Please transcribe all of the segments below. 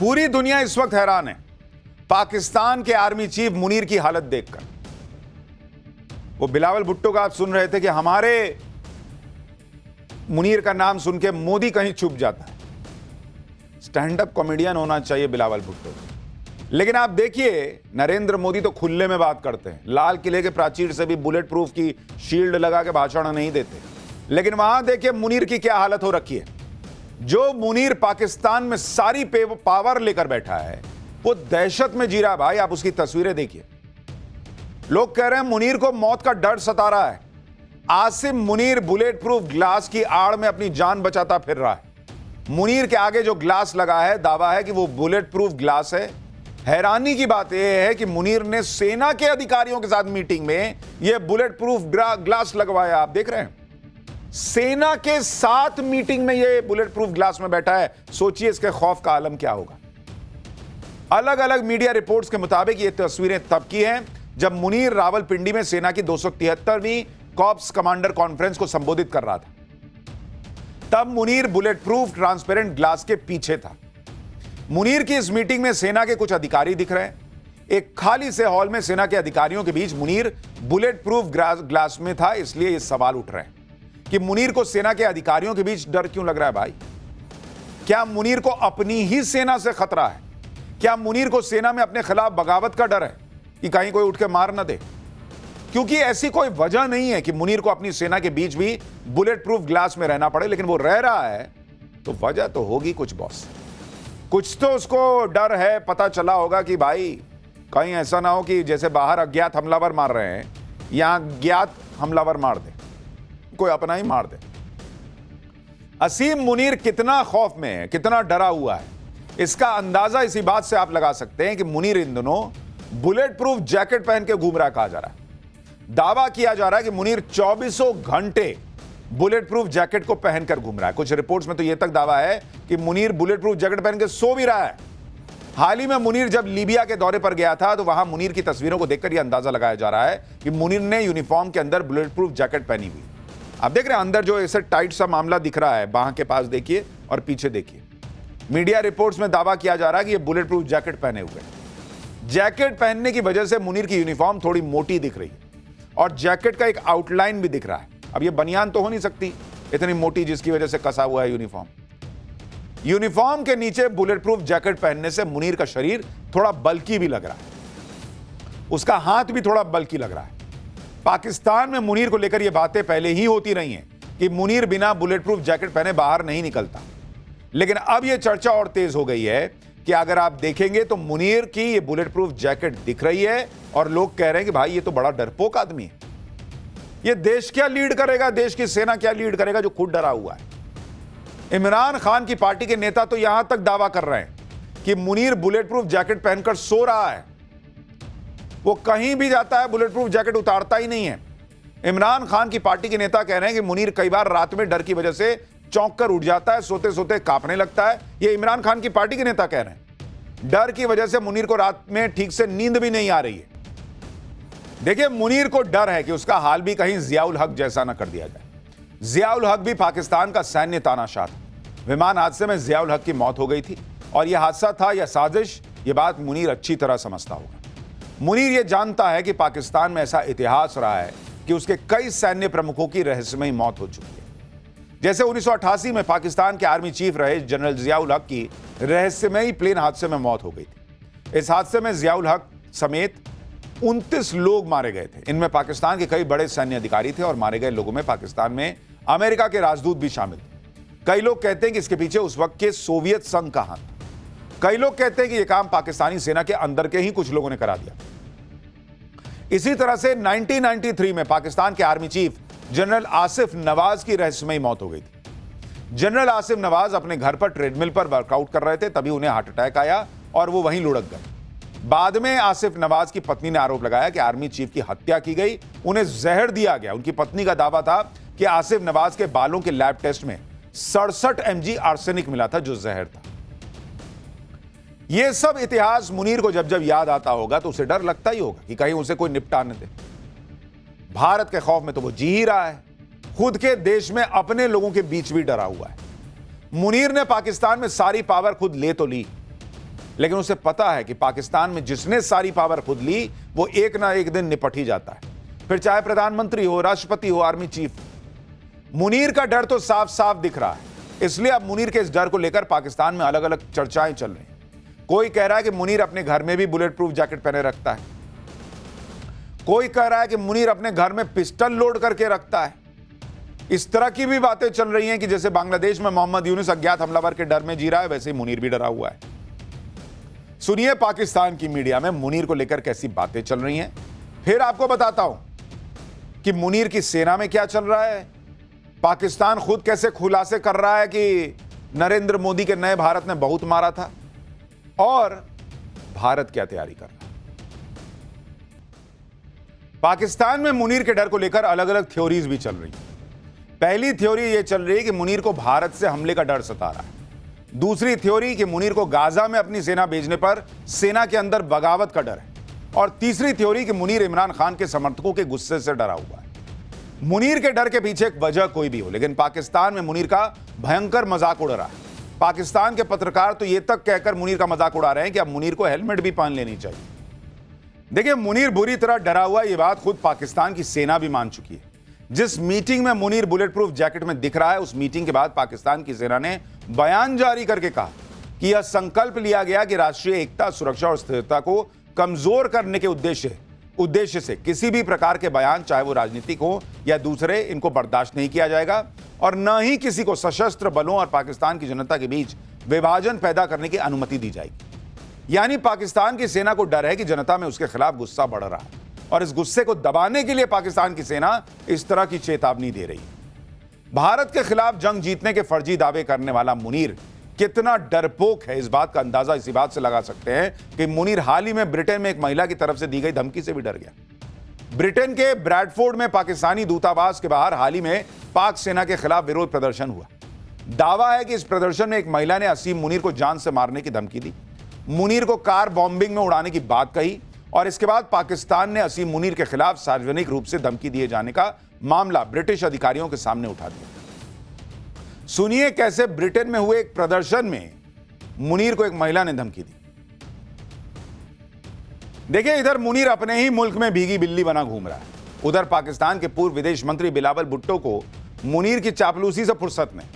पूरी दुनिया इस वक्त हैरान है पाकिस्तान के आर्मी चीफ मुनीर की हालत देखकर। वो बिलावल भुट्टो का आप सुन रहे थे कि हमारे मुनीर का नाम सुन के मोदी कहीं छुप जाता है। स्टैंड अप कॉमेडियन होना चाहिए बिलावल भुट्टो। लेकिन आप देखिए, नरेंद्र मोदी तो खुले में बात करते हैं, लाल किले के प्राचीर से भी बुलेट प्रूफ की शील्ड लगा के भाषण नहीं देते। लेकिन वहां देखिए मुनीर की क्या हालत हो रखी है। जो मुनीर पाकिस्तान में सारी पावर लेकर बैठा है, वो दहशत में जी रहा है भाई। आप उसकी तस्वीरें देखिए। लोग कह रहे हैं मुनीर को मौत का डर सता रहा है। Asim Munir bullet proof glass की आड़ में अपनी जान बचाता फिर रहा है। मुनीर के आगे जो ग्लास लगा है, दावा है कि वो बुलेट प्रूफ ग्लास है। हैरानी की बात यह है कि मुनीर ने सेना के अधिकारियों के साथ मीटिंग में यह बुलेट प्रूफ ग्लास लगवाया। आप देख रहे हैं, सेना के साथ मीटिंग में यह बुलेट प्रूफ ग्लास में बैठा है। सोचिए इसके खौफ का आलम क्या होगा। अलग अलग मीडिया रिपोर्ट्स के मुताबिक ये तस्वीरें तब की हैं जब मुनीर रावलपिंडी में सेना की 273वीं कॉर्प्स कमांडर कॉन्फ्रेंस को संबोधित कर रहा था। तब Munir bullet proof transparent glass के पीछे था। मुनीर की इस मीटिंग में सेना के कुछ अधिकारी दिख रहे हैं। एक खाली से हॉल में सेना के अधिकारियों के बीच मुनीर बुलेट प्रूफ ग्लास में था। इसलिए ये सवाल उठ रहे हैं कि मुनीर को सेना के अधिकारियों के बीच डर क्यों लग रहा है भाई? क्या मुनीर को अपनी ही सेना से खतरा है? क्या मुनीर को सेना में अपने खिलाफ बगावत का डर है कि कहीं कोई उठ के मार ना दे? क्योंकि ऐसी कोई वजह नहीं है कि मुनीर को अपनी सेना के बीच भी बुलेट प्रूफ ग्लास में रहना पड़े, लेकिन वो रह रहा है तो वजह तो होगी कुछ बॉस। कुछ तो उसको डर है। पता चला होगा कि भाई कहीं ऐसा ना हो कि जैसे बाहर अज्ञात हमलावर मार रहे हैं, यहां ज्ञात हमलावर मार दे, कोई अपना ही मार दे। असीम मुनीर कितना खौफ में है, कितना डरा हुआ है, इसका अंदाजा इसी बात से आप लगा सकते हैं कि मुनीर इन दिनों बुलेट प्रूफ जैकेट पहन के घूम रहा कहा जा रहा है। दावा किया जा रहा है कि मुनीर 24 घंटे बुलेट प्रूफ जैकेट को पहनकर घूम रहा है। कुछ रिपोर्ट्स में तो यह तक दावा है कि मुनीर बुलेट प्रूफ जैकेट पहन के सो भी रहा है। हाल ही में मुनीर जब लीबिया के दौरे पर गया था तो वहां मुनीर की तस्वीरों को देखकर यह अंदाजा लगाया जा रहा है कि मुनीर ने यूनिफॉर्म के अंदर बुलेट प्रूफ जैकेट पहनी हुई। आप देख रहे हैं अंदर जो ऐसे टाइट सा मामला दिख रहा है, बाह के पास देखिए और पीछे देखिए। मीडिया रिपोर्ट्स में दावा किया जा रहा है कि यह बुलेट प्रूफ जैकेट पहने हुए। जैकेट पहनने की वजह से मुनीर की यूनिफॉर्म थोड़ी मोटी दिख रही है और जैकेट का एक आउटलाइन भी दिख रहा है। अब ये बनियान तो हो नहीं सकती इतनी मोटी, जिसकी वजह से कसा हुआ है यूनिफॉर्म। यूनिफॉर्म के नीचे बुलेट प्रूफ जैकेट पहनने से मुनीर का शरीर थोड़ा बल्कि भी लग रहा है, उसका हाथ भी थोड़ा बल्कि लग रहा है। पाकिस्तान में मुनीर को लेकर यह बातें पहले ही होती रही हैं कि मुनीर बिना बुलेट प्रूफ जैकेट पहने बाहर नहीं निकलता। लेकिन अब यह चर्चा और तेज हो गई है कि अगर आप देखेंगे तो मुनीर की ये बुलेट प्रूफ जैकेट दिख रही है और लोग कह रहे हैं कि भाई ये तो बड़ा डरपोक आदमी है। ये देश क्या लीड करेगा, देश की सेना क्या लीड करेगा जो खुद डरा हुआ है। इमरान खान की पार्टी के नेता तो यहां तक दावा कर रहे हैं कि मुनीर बुलेट प्रूफ जैकेट पहनकर सो रहा है। वो कहीं भी जाता है बुलेट प्रूफ जैकेट उतारता ही नहीं है। इमरान खान की पार्टी के नेता कह रहे हैं कि मुनीर कई बार रात में डर की वजह से चौंक कर उठ जाता है, सोते सोते कांपने लगता है। ये इमरान खान की पार्टी के नेता कह रहे हैं। डर की वजह से मुनीर को रात में ठीक से नींद भी नहीं आ रही है। देखिए, मुनीर को डर है कि उसका हाल भी कहीं जियाउल हक जैसा ना कर दिया जाए। जियाउल हक भी पाकिस्तान का सैन्य तानाशाह था। विमान हादसे में जियाउल हक की मौत हो गई थी और यह हादसा था या साजिश, यह बात मुनीर अच्छी तरह समझता होगा। मुनीर यह जानता है कि पाकिस्तान में ऐसा इतिहास रहा है कि उसके कई सैन्य प्रमुखों की रहस्यमयी मौत हो चुकी है। जैसे 1988 में पाकिस्तान के आर्मी चीफ रहे जनरल जियाउल हक की रहस्यमयी प्लेन हादसे में मौत हो गई थी। इस हादसे में जियाउल हक समेत 29 लोग मारे गए थे। इनमें पाकिस्तान के कई बड़े सैन्य अधिकारी थे और मारे गए लोगों में पाकिस्तान में अमेरिका के राजदूत भी शामिल थे। कई लोग कहते हैं कि इसके पीछे उस वक्त के सोवियत संघ का हाथ था। कई लोग कहते हैं कि यह काम पाकिस्तानी सेना के अंदर के ही कुछ लोगों ने करा दिया। इसी तरह से 1993 में पाकिस्तान के army chief general Asif Nawaz की रहस्यमयी मौत हो गई थी। जनरल आसिफ नवाज अपने घर पर ट्रेडमिल पर वर्कआउट कर रहे थे, तभी उन्हें हार्ट अटैक आया और वो वहीं लुढ़क गए। बाद में आसिफ नवाज की पत्नी ने आरोप लगाया कि आर्मी चीफ की हत्या की गई, उन्हें जहर दिया गया। उनकी पत्नी का दावा था कि आसिफ नवाज के बालों के लैब टेस्ट में 67 mg आर्सेनिक मिला था, जो जहर था। यह सब इतिहास मुनीर को जब जब याद आता होगा तो उसे डर लगता ही होगा कि कहीं उसे कोई निपटा न दे। भारत के खौफ में तो वो जी ही रहा है, खुद के देश में अपने लोगों के बीच भी डरा हुआ है। मुनीर ने पाकिस्तान में सारी पावर खुद ले तो ली, लेकिन उसे पता है कि पाकिस्तान में जिसने सारी पावर खुद ली वो एक ना एक दिन निपट ही जाता है, फिर चाहे प्रधानमंत्री हो, राष्ट्रपति हो, आर्मी चीफ। मुनीर का डर तो साफ साफ दिख रहा है, इसलिए अब मुनीर के इस डर को लेकर पाकिस्तान में अलग अलग चर्चाएं चल रही हैं। कोई कह रहा है कि मुनीर अपने घर में भी बुलेट प्रूफ जैकेट पहने रखता है, कोई कह रहा है कि मुनीर अपने घर में पिस्टल लोड करके रखता है। इस तरह की भी बातें चल रही हैं कि जैसे बांग्लादेश में मोहम्मद यूनुस अज्ञात हमलावर के डर में जी रहा है, वैसे ही मुनीर भी डरा हुआ है। सुनिए पाकिस्तान की मीडिया में मुनीर को लेकर कैसी बातें चल रही हैं, फिर आपको बताता हूं कि मुनीर की सेना में क्या चल रहा है, पाकिस्तान खुद कैसे खुलासे कर रहा है कि नरेंद्र मोदी के नए भारत ने बहुत मारा था, और भारत क्या तैयारी कर रहा है। पाकिस्तान में मुनीर के डर को लेकर अलग अलग थ्योरीज भी चल रही हैं। पहली थ्योरी यह चल रही है कि मुनीर को भारत से हमले का डर सता रहा है। दूसरी थ्योरी कि मुनीर को गाजा में अपनी सेना भेजने पर सेना के अंदर बगावत का डर है। और तीसरी थ्योरी कि मुनीर इमरान खान के समर्थकों के गुस्से से डरा हुआ है। मुनीर के डर के पीछे एक वजह कोई भी हो, लेकिन पाकिस्तान में मुनीर का भयंकर मजाक उड़ रहा है। पाकिस्तान के पत्रकार तो ये तक कहकर मुनीर का मजाक उड़ा रहे हैं कि अब मुनीर को हेलमेट भी पहन लेनी चाहिए। देखिए, मुनीर बुरी तरह डरा हुआ, ये बात खुद पाकिस्तान की सेना भी मान चुकी है। जिस मीटिंग में मुनीर बुलेट प्रूफ जैकेट में दिख रहा है, उस मीटिंग के बाद पाकिस्तान की सेना ने बयान जारी करके कहा कि यह संकल्प लिया गया कि राष्ट्रीय एकता, सुरक्षा और स्थिरता को कमजोर करने के उद्देश्य से किसी भी प्रकार के बयान, चाहे वो राजनीतिक हो या दूसरे, इनको बर्दाश्त नहीं किया जाएगा और न ही किसी को सशस्त्र बलों और पाकिस्तान की जनता के बीच विभाजन पैदा करने की अनुमति दी जाएगी। यानी पाकिस्तान की सेना को डर है कि जनता में उसके खिलाफ गुस्सा बढ़ रहा है और इस गुस्से को दबाने के लिए पाकिस्तान की सेना इस तरह की चेतावनी दे रही है। भारत के खिलाफ जंग जीतने के फर्जी दावे करने वाला मुनीर कितना डरपोक है, इस बात का अंदाजा इसी बात से लगा सकते हैं कि मुनीर हाल ही में ब्रिटेन में एक महिला की तरफ से दी गई धमकी से भी डर गया। ब्रिटेन के ब्रैडफोर्ड में पाकिस्तानी दूतावास के बाहर हाल ही में पाक सेना के खिलाफ विरोध प्रदर्शन हुआ। दावा है कि इस प्रदर्शन में एक महिला ने असीम मुनीर को जान से मारने की धमकी दी, मुनीर को कार बॉम्बिंग में उड़ाने की बात कही और इसके बाद पाकिस्तान ने असीम मुनीर के खिलाफ सार्वजनिक रूप से धमकी दिए जाने का मामला ब्रिटिश अधिकारियों के सामने उठा दिया। सुनिए कैसे ब्रिटेन में हुए एक प्रदर्शन में मुनीर को एक महिला ने धमकी दी। देखिए, इधर मुनीर अपने ही मुल्क में भीगी बिल्ली बना घूम रहा है, उधर पाकिस्तान के पूर्व विदेश मंत्री बिलावल भुट्टो को मुनीर की चापलूसी से फुर्सत नहीं।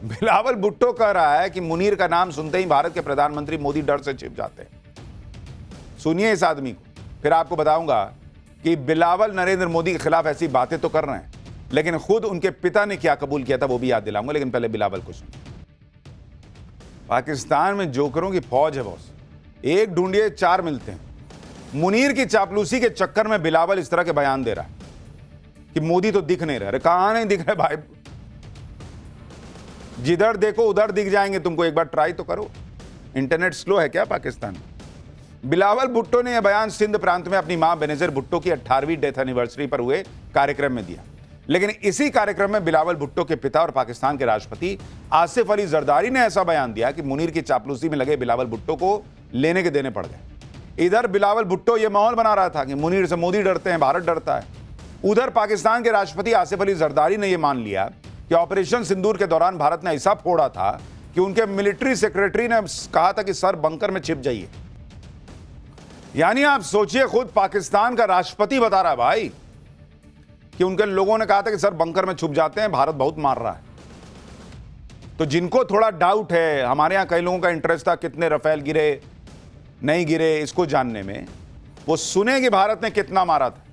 बिलावल भुट्टो कह रहा है कि मुनीर का नाम सुनते ही भारत के प्रधानमंत्री मोदी डर से छिप जाते हैं। सुनिए इस आदमी को, फिर आपको बताऊंगा कि बिलावल नरेंद्र मोदी के खिलाफ ऐसी बातें तो कर रहे हैं, लेकिन खुद उनके पिता ने क्या कबूल किया था वो भी याद दिलाऊंगा। लेकिन पहले बिलावल को सुनिए। पाकिस्तान में जोकरों की फौज है बॉस, एक ढूंढिए चार मिलते हैं। मुनीर की चापलूसी के चक्कर में बिलावल इस तरह के बयान दे रहा है कि मोदी तो दिख नहीं रहे। अरे कहां नहीं दिख रहे भाई, जिधर देखो उधर दिख जाएंगे तुमको, एक बार ट्राई तो करो। इंटरनेट स्लो है क्या पाकिस्तान? बिलावल भुट्टो ने यह बयान सिंध प्रांत में अपनी मां बेनजीर भुट्टो की 18वीं डेथ एनिवर्सरी पर हुए कार्यक्रम में दिया। लेकिन इसी कार्यक्रम में बिलावल भुट्टो के पिता और पाकिस्तान के राष्ट्रपति आसिफ अली जरदारी ने ऐसा बयान दिया कि मुनीर की चापलूसी में लगे बिलावल भुट्टो को लेने के देने पड़ गए। इधर बिलावल भुट्टो यह माहौल बना रहा था कि मुनीर से मोदी डरते हैं, भारत डरता है। उधर पाकिस्तान के राष्ट्रपति आसिफ अली जरदारी ने यह मान लिया कि ऑपरेशन सिंदूर के दौरान भारत ने ऐसा फोड़ा था कि उनके मिलिट्री सेक्रेटरी ने कहा था कि सर बंकर में छिप जाइए। यानी आप सोचिए, खुद पाकिस्तान का राष्ट्रपति बता रहा है भाई कि उनके लोगों ने कहा था कि सर बंकर में छुप जाते हैं, भारत बहुत मार रहा है। तो जिनको थोड़ा डाउट है, हमारे यहां कई लोगों का इंटरेस्ट था कितने रफेल गिरे नहीं गिरे इसको जानने में, वो सुने कि भारत ने कितना मारा था,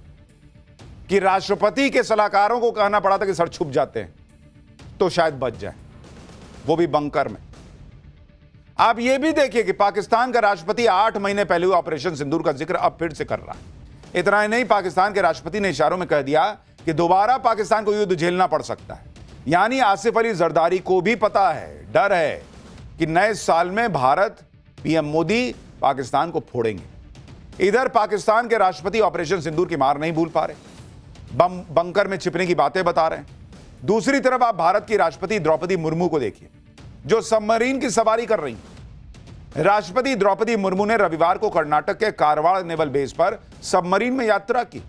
कि राष्ट्रपति के सलाहकारों को कहना पड़ा था कि सर छुप जाते हैं तो शायद बच जाए, वो भी बंकर में। आप ये भी देखिए कि पाकिस्तान का राष्ट्रपति 8 महीने पहले हुए ऑपरेशन सिंदूर का जिक्र अब फिर से कर रहा है। इतना ही नहीं, पाकिस्तान के राष्ट्रपति ने इशारों में कह दिया कि दोबारा पाकिस्तान को युद्ध झेलना पड़ सकता है। यानी आसिफ अली जरदारी को भी पता है, डर है कि नए साल में भारत, पीएम मोदी पाकिस्तान को फोड़ेंगे। इधर पाकिस्तान के राष्ट्रपति ऑपरेशन सिंदूर की मार नहीं भूल पा रहे, बंकर में छिपने की बातें बता रहे हैं। दूसरी तरफ आप भारत की राष्ट्रपति द्रौपदी मुर्मू को देखिए, जो सबमरीन की सवारी कर रही हैं। राष्ट्रपति द्रौपदी मुर्मू ने रविवार को कर्नाटक के कारवाड़ नेवल बेस पर सबमरीन में यात्रा की।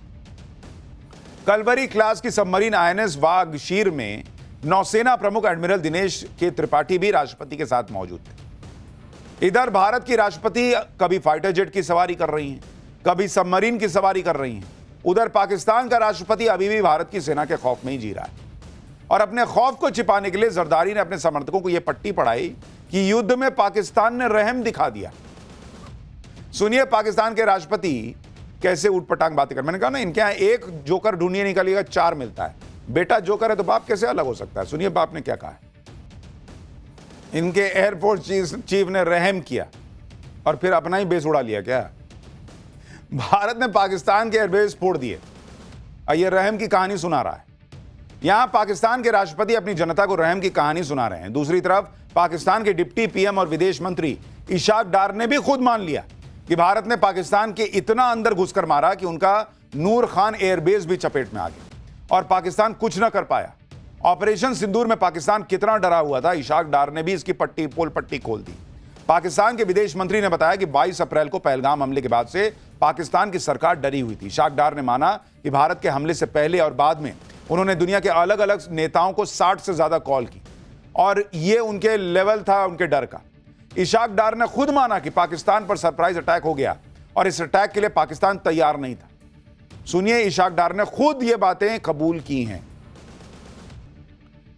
कलवरी क्लास की सबमरीन आईएनएस वागशीर में नौसेना प्रमुख एडमिरल दिनेश के त्रिपाठी भी राष्ट्रपति के साथ मौजूद थे। इधर भारत की राष्ट्रपति कभी फाइटर जेट की सवारी कर रही हैं, कभी सबमरीन की सवारी कर रही हैं। उधर पाकिस्तान का राष्ट्रपति अभी भी भारत की सेना के खौफ में ही जी रहा है। और अपने खौफ को छिपाने के लिए जरदारी ने अपने समर्थकों को यह पट्टी पढ़ाई कि युद्ध में पाकिस्तान ने रहम दिखा दिया। सुनिए पाकिस्तान के राष्ट्रपति कैसे उठपटांग बातें कर। मैंने कहा ना, इनके यहां एक जोकर ढूंढिए निकलिएगा, 4 मिलता है। बेटा जोकर है तो बाप कैसे अलग हो सकता है? सुनिए बाप ने क्या कहा है। इनके एयरफोर्स चीफ ने रहम किया और फिर अपना ही बेस उड़ा लिया क्या? भारत ने पाकिस्तान के एयरबेस फोड़ दिए और यह रहम की कहानी सुना रहा है। यहां पाकिस्तान के राष्ट्रपति अपनी जनता को रहम की कहानी सुना रहे हैं। दूसरी तरफ पाकिस्तान के डिप्टी पीएम और विदेश मंत्री इशाक डार ने भी खुद मान लिया कि भारत ने पाकिस्तान के इतना अंदर घुसकर मारा कि उनका नूर खान एयरबेस भी चपेट में आ गया और पाकिस्तान कुछ न कर पाया। ऑपरेशन सिंदूर में पाकिस्तान कितना डरा हुआ था, इशाक डार ने भी इसकी पोल पट्टी खोल दी। पाकिस्तान के विदेश मंत्री ने बताया कि 22 अप्रैल को पहलगाम हमले के बाद से पाकिस्तान की सरकार डरी हुई थी। इशाक डार ने माना कि भारत के हमले से पहले और बाद में उन्होंने दुनिया के अलग अलग नेताओं को 60 से ज्यादा कॉल की और यह उनके लेवल था उनके डर का। इशाक डार ने खुद माना कि पाकिस्तान पर सरप्राइज अटैक हो गया और इस अटैक के लिए पाकिस्तान तैयार नहीं था। सुनिए, इशाक डार ने खुद ये बातें कबूल की हैं।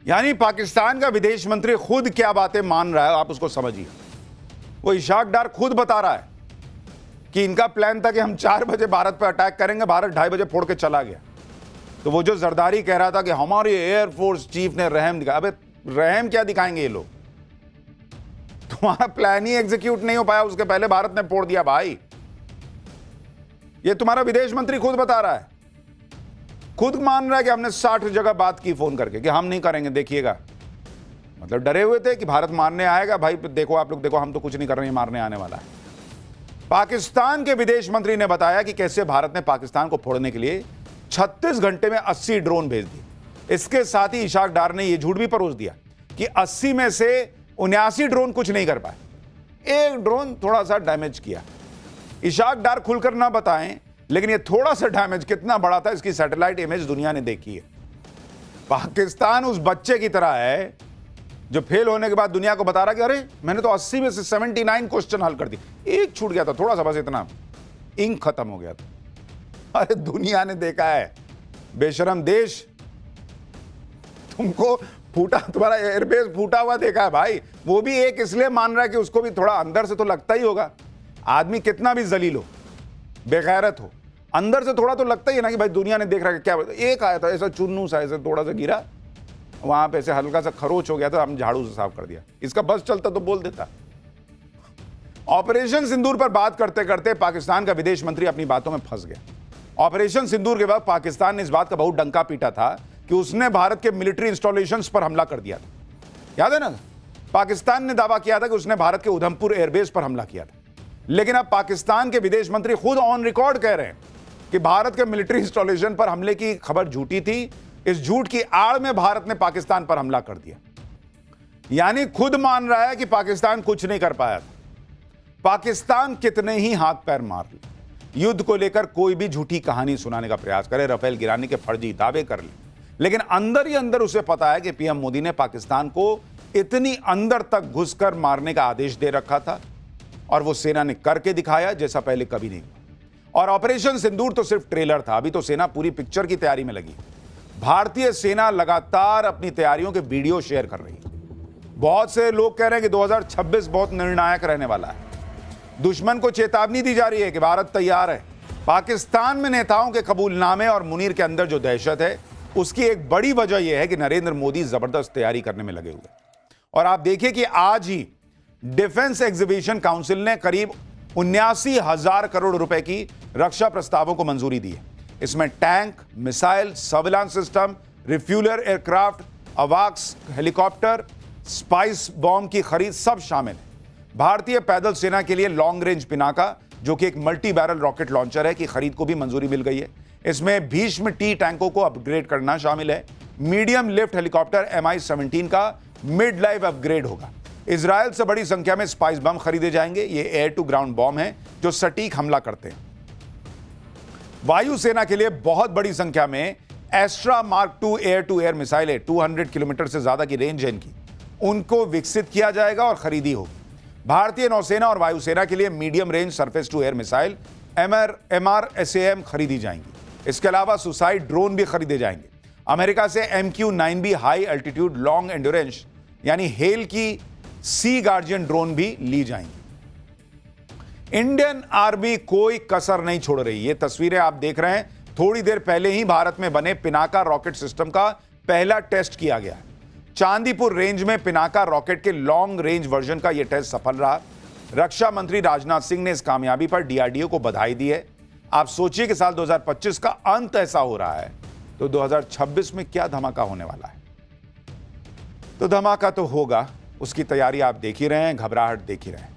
यानी पाकिस्तान का विदेश मंत्री खुद क्या बातें मान रहा है, आप उसको समझिए। वो इशाक डार खुद बता रहा है कि इनका प्लान था कि हम 4 बजे भारत पर अटैक करेंगे, भारत 2:30 बजे फोड़ के चला गया। तो वो जो जरदारी कह रहा था कि हमारे एयरफोर्स चीफ ने रहम दिखाया, अबे रहम क्या दिखाएंगे ये लोग? तुम्हारा प्लान ही एग्जीक्यूट नहीं हो पाया, उसके पहले भारत ने फोड़ दिया भाई। ये तुम्हारा विदेश मंत्री खुद बता रहा है, खुद मान रहा है कि हमने 60 जगह बात की फोन करके कि हम नहीं करेंगे, देखिएगा। मतलब डरे हुए थे कि भारत मारने आएगा। भाई देखो आप लोग, देखो हम तो कुछ नहीं कर रहे हैं, मारने आने वाला है। पाकिस्तान के विदेश मंत्री ने बताया कि कैसे भारत ने पाकिस्तान को फोड़ने के लिए 36 घंटे में 80 ड्रोन भेज दिए। इसके साथ ही इशाक डार ने यह झूठ भी परोस दिया कि 80 में से 79 ड्रोन कुछ नहीं कर पाए, एक ड्रोन थोड़ा सा डैमेज किया। इशाक डार खुलकर ना बताएं, लेकिन ये थोड़ा सा डैमेज कितना बड़ा था इसकी सैटेलाइट इमेज दुनिया ने देखी है। पाकिस्तान उस बच्चे की तरह है जो फेल होने के बाद दुनिया को बता रहा कि अरे मैंने तो 80 में से 79 क्वेश्चन हल कर दिए, एक छूट गया था थोड़ा सा, बस इतना, इंक खत्म हो गया था। अरे दुनिया ने देखा है, बेशरम देश, तुमको फूटा, तुम्हारा एयरबेस फूटा हुआ देखा है भाई। वो भी एक इसलिए मान रहा है कि उसको भी थोड़ा अंदर से तो लगता ही होगा। आदमी कितना भी जलील हो, बेगैरत हो, अंदर से थोड़ा तो लगता ही है ना कि भाई दुनिया ने देख रहा है क्या। एक आया था ऐसा चुन्नू सा, ऐसे थोड़ा सा गिरा, वहां पे ऐसे हल्का सा खरोच हो गया था, हम झाड़ू से साफ कर दिया। इसका बस चलता तो बोल देता। ऑपरेशन सिंदूर पर बात करते करते पाकिस्तान का विदेश मंत्री अपनी बातों में फंस गया। ऑपरेशन सिंदूर के बाद पाकिस्तान ने इस बात का बहुत डंका पीटा था कि उसने भारत के मिलिट्री इंस्टॉलेशंस पर हमला कर दिया था। याद है ना, पाकिस्तान ने दावा किया था कि उसने भारत के उधमपुर एयरबेस पर हमला किया था। लेकिन अब पाकिस्तान के विदेश मंत्री खुद ऑन रिकॉर्ड कह रहे हैं कि भारत के मिलिट्री इंस्टॉलेशन पर हमले की खबर झूठी थी। इस झूठ की आड़ में भारत ने पाकिस्तान पर हमला कर दिया। यानी खुद मान रहा है कि पाकिस्तान कुछ नहीं कर पाया था। पाकिस्तान कितने ही हाथ पैर मार ले, युद्ध को लेकर कोई भी झूठी कहानी सुनाने का प्रयास करे, राफेल गिराने के फर्जी दावे कर ले, लेकिन अंदर ही अंदर उसे पता है कि पीएम मोदी ने पाकिस्तान को इतनी अंदर तक घुसकर मारने का आदेश दे रखा था और वो सेना ने करके दिखाया जैसा पहले कभी नहीं हुआ। और ऑपरेशन सिंदूर तो सिर्फ ट्रेलर था, अभी तो सेना पूरी पिक्चर की तैयारी में लगी। भारतीय सेना लगातार अपनी तैयारियों के वीडियो शेयर कर रही है। बहुत से लोग कह रहे हैं कि 2026 बहुत निर्णायक रहने वाला है। दुश्मन को चेतावनी दी जा रही है कि भारत तैयार है। पाकिस्तान में नेताओं के कबूलनामे और मुनीर के अंदर जो दहशत है, उसकी एक बड़ी वजह यह है कि नरेंद्र मोदी जबरदस्त तैयारी करने में लगे हुए। और आप देखिए कि आज ही डिफेंस एग्जीबिशन काउंसिल ने करीब 79,000 करोड़ रुपए की रक्षा प्रस्तावों को मंजूरी दी है। इसमें tank, missile, surveillance system, refueller aircraft, अवाक्स हेलीकॉप्टर, स्पाइस बॉम्ब की खरीद सब शामिल है। भारतीय पैदल सेना के लिए लॉन्ग रेंज पिनाका, जो कि एक मल्टी बैरल रॉकेट लॉन्चर है, की खरीद को भी मंजूरी मिल गई है। इसमें भीष्म टी टैंकों को अपग्रेड करना शामिल है। मीडियम लिफ्ट हेलीकॉप्टर MI-17 का मिड लाइफ अपग्रेड होगा। इजराइल से बड़ी संख्या में स्पाइस बम खरीदे जाएंगे। ये एयर टू ग्राउंड बॉम्ब हैं जो सटीक हमला करते हैं। वायुसेना के लिए बहुत बड़ी संख्या में Astra mark 2 air to air मिसाइलें, 200 किलोमीटर से ज्यादा की रेंज है इनकी, उनको विकसित किया जाएगा और खरीदी होगी। भारतीय नौसेना और वायुसेना के लिए medium range surface to air missile MRSAM खरीदी जाएंगी। इसके अलावा सुसाइड ड्रोन भी खरीदे जाएंगे। अमेरिका से MQ-9B high altitude long endurance यानी हेल की सी गार्जियन ड्रोन भी ली जाएंगी। इंडियन आर्मी कोई कसर नहीं छोड़ रही। ये तस्वीरें आप देख रहे हैं, थोड़ी देर पहले ही भारत में बने पिनाका रॉकेट सिस्टम का पहला टेस्ट किया गया। चांदीपुर रेंज में पिनाका रॉकेट के लॉन्ग रेंज वर्जन का यह टेस्ट सफल रहा। रक्षा मंत्री राजनाथ सिंह ने इस कामयाबी पर DRDO को बधाई दी है। आप सोचिए कि साल 2025 का अंत ऐसा हो रहा है तो 2026 में क्या धमाका होने वाला है। तो धमाका तो होगा, उसकी तैयारी आप देख ही रहे हैं, घबराहट देख ही रहे हैं।